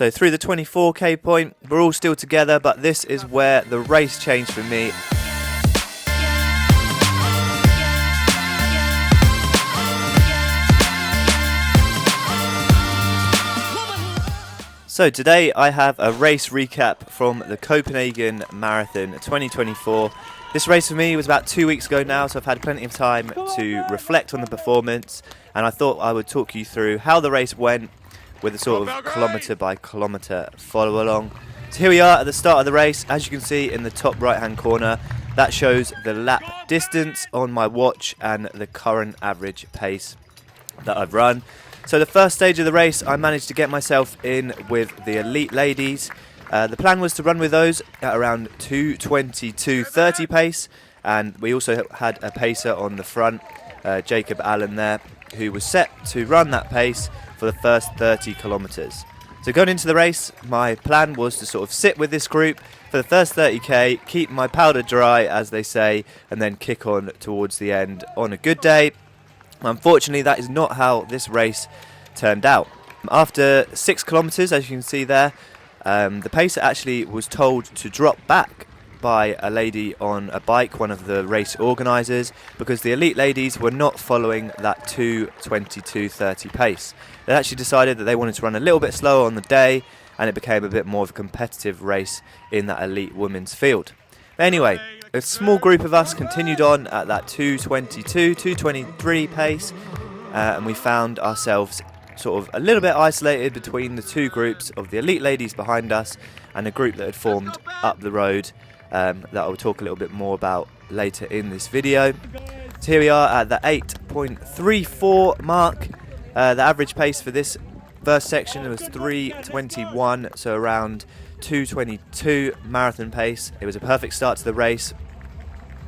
So through the 24k point, we're all still together, but this is where the race changed for me. So today I have a race recap from the Copenhagen Marathon 2024. This race for me was about 2 weeks ago now, so I've had plenty of time to reflect on the performance, and I thought I would talk you through how the race went with a sort of kilometre by kilometre follow along. So here we are at the start of the race. As you can see in the top right hand corner, that shows the lap distance on my watch and the current average pace that I've run. So the first stage of the race, I managed to get myself in with the elite ladies. The plan was to run with those at around 2:22:30 pace, and we also had a pacer on the front, Jacob Allen there, who was set to run that pace for the first 30 kilometres. So going into the race, my plan was to sort of sit with this group for the first 30k, keep my powder dry, as they say, and then kick on towards the end on a good day. Unfortunately, that is not how this race turned out. After 6 kilometres, as you can see there, the pacer actually was told to drop back by a lady on a bike, one of the race organisers, because the elite ladies were not following that 2:22:30 pace. They actually decided that they wanted to run a little bit slower on the day, and it became a bit more of a competitive race in that elite women's field. But anyway, a small group of us continued on at that 2:22:23 pace, and we found ourselves sort of a little bit isolated between the two groups of the elite ladies behind us and a group that had formed up the road, that I'll talk a little bit more about later in this video. So here we are at the 8.34 mark. The average pace for this first section was 3:21, so around 2:22 marathon pace. It was a perfect start to the race.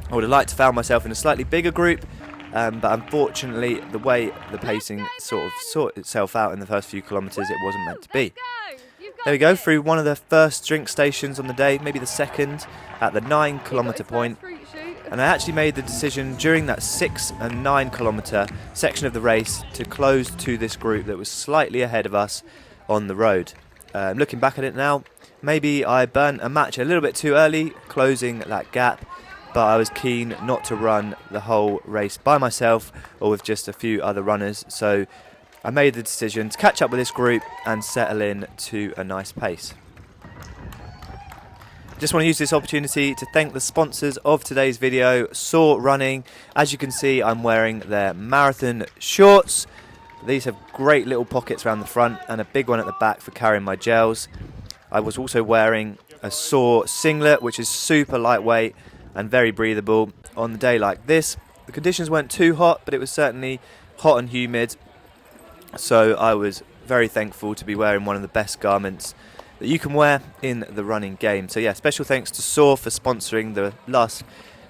I would have liked to found myself in a slightly bigger group, but unfortunately the way the pacing sort of sorted itself out in the first few kilometres, it wasn't meant to be. There we go, through one of the first drink stations on the day, maybe the second, at the 9 kilometre point. And I actually made the decision during that 6 and 9 kilometre section of the race to close to this group that was slightly ahead of us on the road. Looking back at it now, maybe I burnt a match a little bit too early, closing that gap, but I was keen not to run the whole race by myself or with just a few other runners, so I made the decision to catch up with this group and settle in to a nice pace. Just want to use this opportunity to thank the sponsors of today's video, Soar Running. As you can see, I'm wearing their marathon shorts. These have great little pockets around the front and a big one at the back for carrying my gels. I was also wearing a Soar singlet, which is super lightweight and very breathable on the day like this. The conditions weren't too hot, but it was certainly hot and humid, so I was very thankful to be wearing one of the best garments that you can wear in the running game. So yeah, special thanks to Soar for sponsoring the last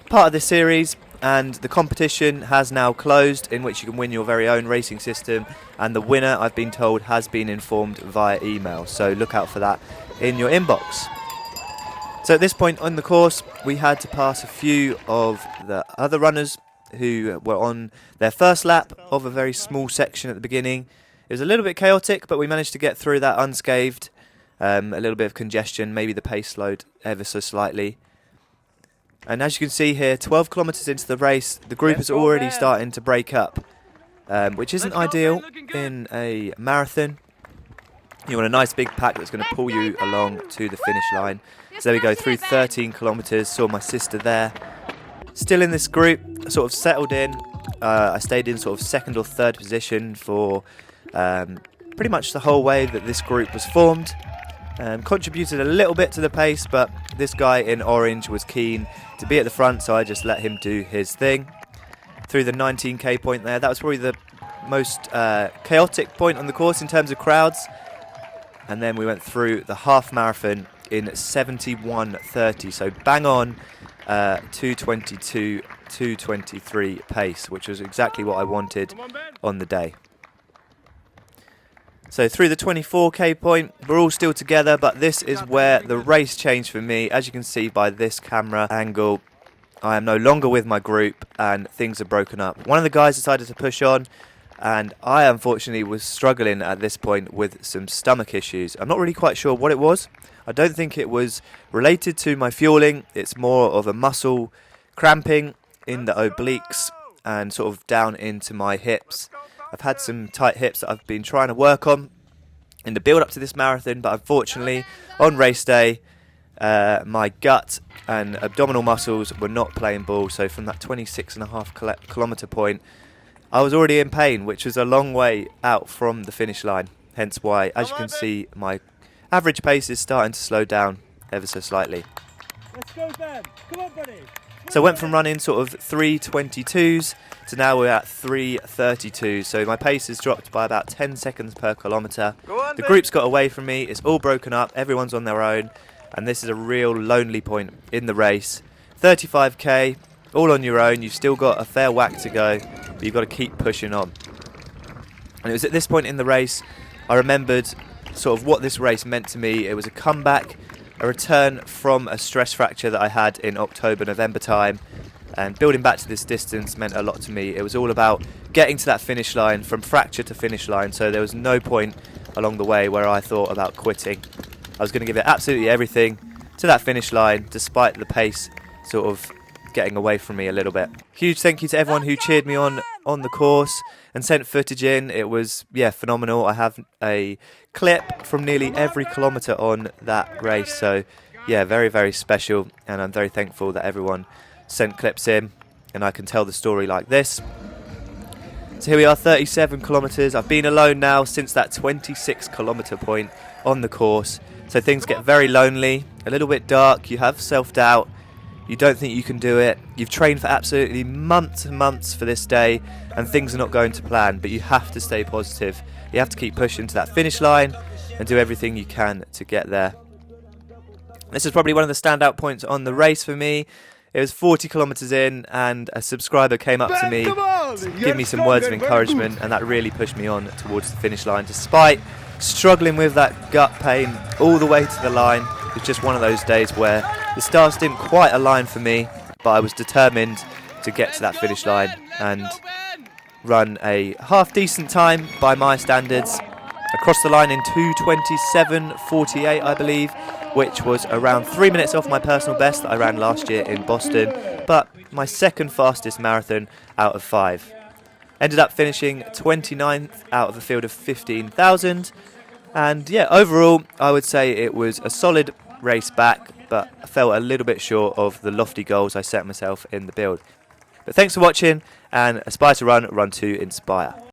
part of this series, and the competition has now closed, in which you can win your very own racing system, and the winner, I've been told, has been informed via email, so look out for that in your inbox. So at this point on the course, we had to pass a few of the other runners who were on their first lap of a very small section at the beginning. It was a little bit chaotic, but we managed to get through that unscathed. A little bit of congestion, maybe the pace slowed ever so slightly. And as you can see here, 12 kilometres into the race, the group is already starting to break up, which isn't ideal in a marathon. You want a nice big pack that's going to pull you along to the finish line. So there we go, through 13 kilometres, saw my sister there. Still in this group, sort of settled in. I stayed in sort of second or third position for pretty much the whole way that this group was formed. Contributed a little bit to the pace, but this guy in orange was keen to be at the front, so I just let him do his thing. Through the 19k point there, that was probably the most chaotic point on the course in terms of crowds. And then we went through the half marathon in 71:30, so bang on 2:22:23 pace, which was exactly what I wanted on the day. So through the 24k point, we're all still together, but this is where the race changed for me. As you can see by this camera angle, I am no longer with my group and things are broken up. One of the guys decided to push on, and I unfortunately was struggling at this point with some stomach issues. I'm not really quite sure what it was. I don't think it was related to my fueling. It's more of a muscle cramping in the obliques and sort of down into my hips. I've had some tight hips that I've been trying to work on in the build up to this marathon, but unfortunately on race day my gut and abdominal muscles were not playing ball. So from that 26.5 kilometre point, I was already in pain, which was a long way out from the finish line. Hence why, as you can see, my average pace is starting to slow down ever so slightly. Let's go, Ben. Come on, buddy. So I went from running sort of 3:22s to now we're at 3:32. So my pace has dropped by about 10 seconds per kilometre. The group's got away from me. It's all broken up. Everyone's on their own. And this is a real lonely point in the race. 35k, all on your own. You've still got a fair whack to go, but you've got to keep pushing on. And it was at this point in the race I remembered sort of what this race meant to me. It was a comeback, a return from a stress fracture that I had in October, November time, and building back to this distance meant a lot to me. It was all about getting to that finish line, from fracture to finish line, so there was no point along the way where I thought about quitting. I was going to give it absolutely everything to that finish line, despite the pace sort of getting away from me a little bit. Huge thank you to everyone who cheered me on the course and sent footage in. It was, yeah, phenomenal. I have a clip from nearly every kilometre on that race, so yeah, very, very special, and I'm very thankful that everyone sent clips in and I can tell the story like this. So here we are, 37 kilometres. I've been alone now since that 26 kilometre point on the course, so things get very lonely, a little bit dark. You have self-doubt, you don't think you can do it, you've trained for absolutely months and months for this day and things are not going to plan, but you have to stay positive. You have to keep pushing to that finish line and do everything you can to get there. This is probably one of the standout points on the race for me. It was 40 kilometres in and a subscriber came up to me to give me some words of encouragement, and that really pushed me on towards the finish line. Despite struggling with that gut pain all the way to the line, it was just one of those days where the stars didn't quite align for me, but I was determined to get to that finish line and run a half-decent time by my standards. Across the line in 2:27.48, I believe, which was around 3 minutes off my personal best that I ran last year in Boston, but my second fastest marathon out of 5. Ended up finishing 29th out of a field of 15,000, and yeah, overall I would say it was a solid race back, but I fell a little bit short of the lofty goals I set myself in the build. But thanks for watching, and aspire to run to inspire.